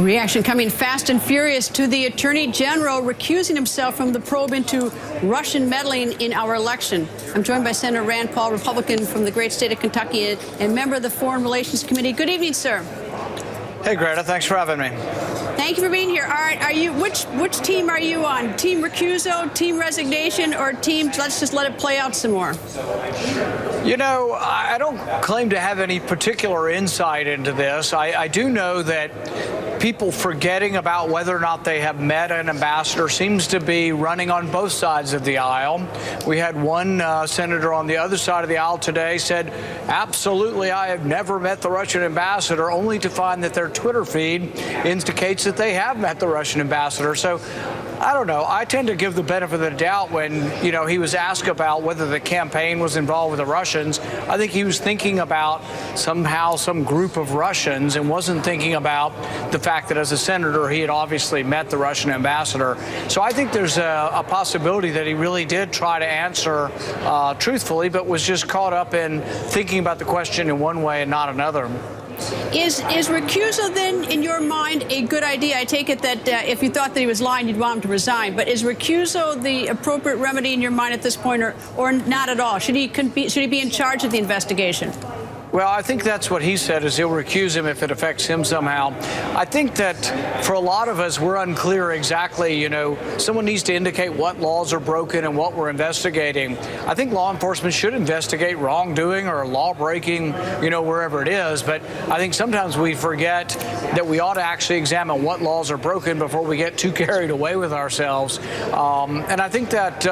Reaction coming fast and furious to the Attorney General recusing himself from the probe into Russian meddling in our election. I'm joined by Senator Rand Paul, Republican from the great state of Kentucky and member of the Foreign Relations Committee. Good evening, sir. Hey, Greta. Thanks for having me. Thank you for being here. All right, are you which team are you on? Team recusal, team resignation, or team let's just let it play out some more? You know, I don't claim to have any particular insight into this. I do know that people forgetting about whether or not they have met an ambassador seems to be running on both sides of the aisle. We had one senator on the other side of the aisle today said, absolutely, I have never met the Russian ambassador, only to find that their Twitter feed indicates that they have met the Russian ambassador. So I don't know. I tend to give the benefit of the doubt when, he was asked about whether the campaign was involved with the Russians. I think he was thinking about somehow some group of Russians and wasn't thinking about the fact that as a senator, he had obviously met the Russian ambassador. So I think there's a possibility that he really did try to answer truthfully, but was just caught up in thinking about the question in one way and not another. Is recusal then, in your mind, a good idea? I take it that if you thought that he was lying, you'd want him to resign. But is recusal the appropriate remedy in your mind at this point, or not at all? Should he be in charge of the investigation? Well, I think that's what he said, is he'll recuse him if it affects him somehow. I think that for a lot of us, we're unclear exactly, someone needs to indicate what laws are broken and what we're investigating. I think law enforcement should investigate wrongdoing or law breaking, wherever it is. But I think sometimes we forget that we ought to actually examine what laws are broken before we get too carried away with ourselves. And I think that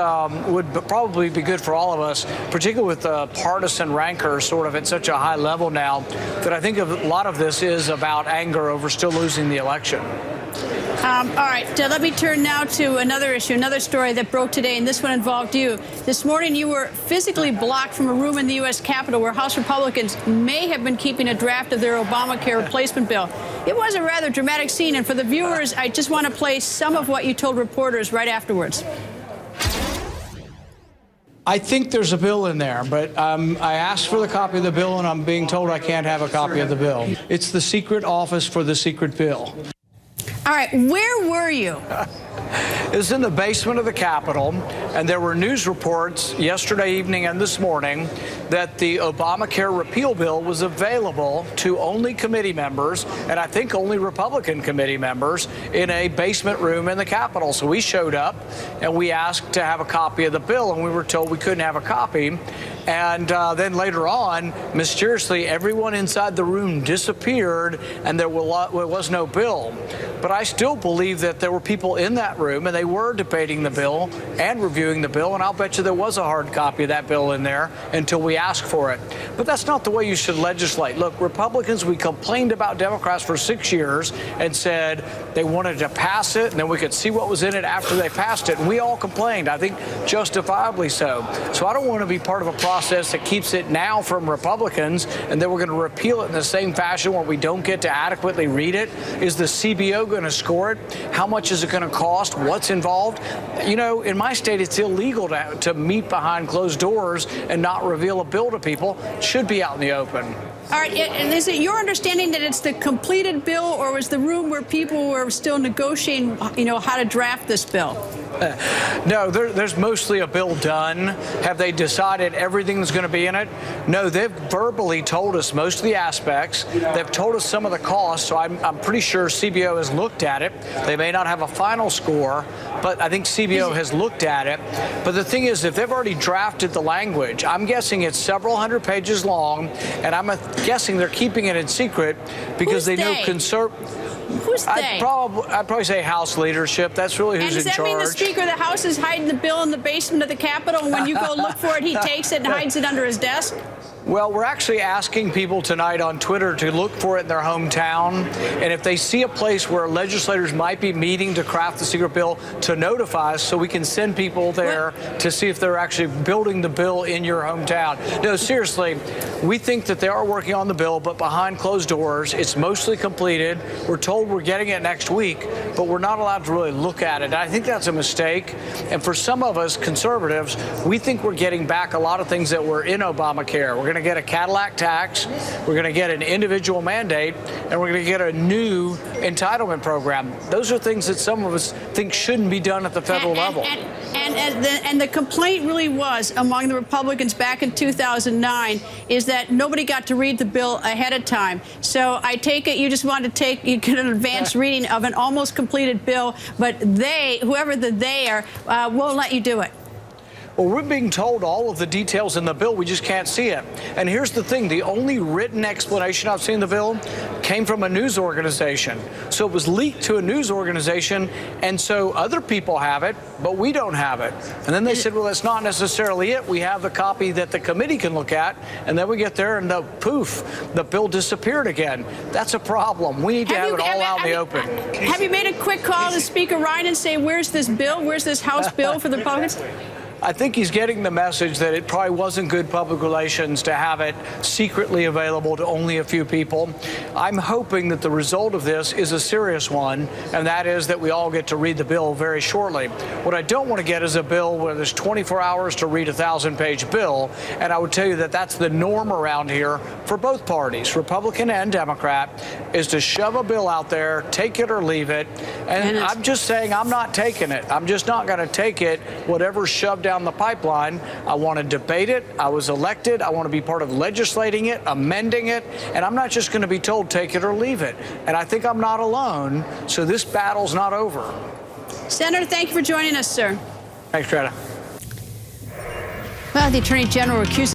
would probably be good for all of us, particularly with the partisan rancor sort of at such a high level now, that I think a lot of this is about anger over still losing the election. All right, let me turn now to another issue, another story that broke today, and this one involved you. This morning, you were physically blocked from a room in the U.S. Capitol where House Republicans may have been keeping a draft of their Obamacare replacement bill. It was a rather dramatic scene, and for the viewers, I just want to play some of what you told reporters right afterwards. I think there's a bill in there, but I asked for the copy of the bill, and I'm being told I can't have a copy of the bill. It's the secret office for the secret bill. All right, where were you? It was in the basement of the Capitol, and there were news reports yesterday evening and this morning that the Obamacare repeal bill was available to only committee members, and I think only Republican committee members, in a basement room in the Capitol. So we showed up, and we asked to have a copy of the bill, and we were told we couldn't have a copy. And then later on, mysteriously, everyone inside the room disappeared, and there was no bill. But I still believe that there were people in that room, and they were debating the bill and reviewing the bill, and I'll bet you there was a hard copy of that bill in there until we asked for it. But that's not the way you should legislate. Look, Republicans, we complained about Democrats for 6 years and said they wanted to pass it, and then we could see what was in it after they passed it, and we all complained, I think justifiably so. So I don't want to be part of a process that keeps it now from Republicans, and then we're going to repeal it in the same fashion where we don't get to adequately read it. Is the CBO going to score it? How much is it going to cost? What's involved? In my state, it's illegal to meet behind closed doors and not reveal a bill to people. It should be out in the open. All right, and is it your understanding that it's the completed bill, or was the room where people were still negotiating, how to draft this bill? No, there's mostly a bill done. Have they decided everything that's going to be in it? No, they've verbally told us most of the aspects. They've told us some of the costs, so I'm pretty sure CBO has looked at it. They may not have a final score, but I think CBO has looked at it. But the thing is, if they've already drafted the language, I'm guessing it's several hundred pages long, and I'm guessing they're keeping it in secret because they know Who's they? I'd probably say House leadership. That's really who's in charge. And does that mean the Speaker of the House is hiding the bill in the basement of the Capitol, and when you go look for it, he takes it and hides it under his desk? Well, we're actually asking people tonight on Twitter to look for it in their hometown. And if they see a place where legislators might be meeting to craft the secret bill, to notify us so we can send people there to see if they're actually building the bill in your hometown. No, seriously, we think that they are working on the bill, but behind closed doors. It's mostly completed. We're told we're getting it next week, but we're not allowed to really look at it. And I think that's a mistake. And for some of us conservatives, we think we're getting back a lot of things that were in Obamacare. We're going to get a Cadillac tax, we're going to get an individual mandate, and we're going to get a new entitlement program. Those are things that some of us think shouldn't be done at the federal level. And the complaint really was among the Republicans back in 2009 is that nobody got to read the bill ahead of time. So I take it you just wanted to get an advanced reading of an almost completed bill, but they, whoever they are, won't let you do it. Well, we're being told all of the details in the bill. We just can't see it. And here's the thing. The only written explanation I've seen in the bill came from a news organization. So it was leaked to a news organization, and so other people have it, but we don't have it. And then they said, well, that's not necessarily it. We have the copy that the committee can look at, and then we get there, and poof, the bill disappeared again. That's a problem. We need to have it all out in the open. Have you made a quick call to Speaker Ryan and say, where's this bill? Where's this House bill for the Republicans? I think he's getting the message that it probably wasn't good public relations to have it secretly available to only a few people. I'm hoping that the result of this is a serious one, and that is that we all get to read the bill very shortly. What I don't want to get is a bill where there's 24 hours to read a 1,000-page bill, and I would tell you that that's the norm around here for both parties, Republican and Democrat, is to shove a bill out there, take it or leave it, and I'm just saying I'm not taking it. I'm just not going to take it, whatever's shoved down the pipeline. I want to debate it. I was elected. I want to be part of legislating it, amending it, and I'm not just going to be told take it or leave it. And I think I'm not alone, so this battle's not over. Senator, thank you for joining us, sir. Thanks, Greta. Well, the Attorney General recused